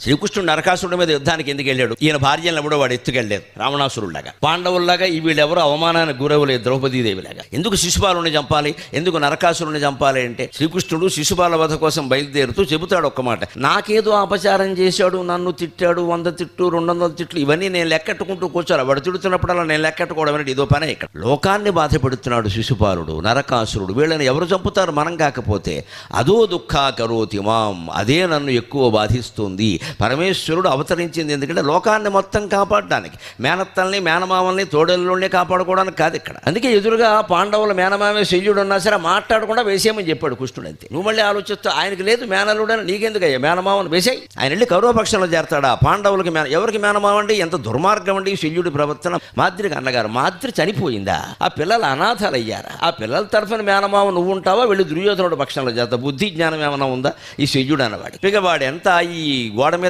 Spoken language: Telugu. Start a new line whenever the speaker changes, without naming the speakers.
శ్రీకృష్ణుడు నరకాసురుడి మీద యుద్ధానికి ఎందుకు వెళ్ళాడు? ఈయన భార్యలను ఎవడో వాడు ఎత్తుకెళ్ళలేదు, రావణాసురుడిలాగా. పాండవుల్లాగా వీళ్ళెవరో అవమానానికి గురవులేదు, ద్రౌపదీదేవిలాగా. ఎందుకు శిశుపాలుని చంపాలి, ఎందుకు నరకాసురుని చంపాలి అంటే శ్రీకృష్ణుడు శిశుపాల వధ కోసం బయలుదేరుతూ చెబుతాడు ఒక్క మాట, నాకేదో అపచారం చేశాడు, నన్ను తిట్టాడు, 100 తిట్లు 200 తిట్లు, ఇవన్నీ నేను లెక్కెట్టుకుంటూ కూర్చోాలి. వాడు తిడుతున్నప్పుడల్లా నేను లెక్కెట్టుకోవడం అనేది ఇదో పనే. ఇక్కడ లోకాన్ని బాధపెడుతున్నాడు శిశుపాలుడు, నరకాసురుడు. వీళ్ళని ఎవరు చంపుతారు? మనం కాకపోతే. అదో దుఃఖాకరోతి మాం, అదే నన్ను ఎక్కువ బాధిస్తుంది. పరమేశ్వరుడు అవతరించింది ఎందుకంటే లోకాన్ని మొత్తం కాపాడడానికి, మేనత్తల్ని మేనమామల్ని తోడల్లోనే కాపాడుకోవడానికి కాదు ఇక్కడ. అందుకే ఎదురుగా పాండవుల మేనమామే శల్యుడు ఉన్నా సరే మాట్లాడకుండా వేసేయమని చెప్పాడు కృష్ణుడు. అంతే. నువ్వు మళ్ళీ ఆలోచిస్తూ ఆయనకి లేదు మేనలుడని, నీకెందుకయ్యా మేనమామను వేసేయి. ఆయన వెళ్ళి కౌరవపక్షంలో చేరతాడా? పాండవులకి ఎవరికి మేనమావండి? ఎంత దుర్మార్గం అండి శల్యుడి ప్రవర్తన. మాద్రికి అన్నగారు, మాద్రి చనిపోయిందా? ఆ పిల్లలు అనాథలయ్యారా? ఆ పిల్లల తరఫున మేనమావ నువ్వు ఉంటావా? వెళ్ళి దుర్యోధనుడు పక్షంలో చేస్తా. బుద్ధి జ్ఞానం ఏమైనా ఉందా ఈ శల్యుడు అన్నవాడు? ఇక వాడు ఎంత ఈ గోడ మీద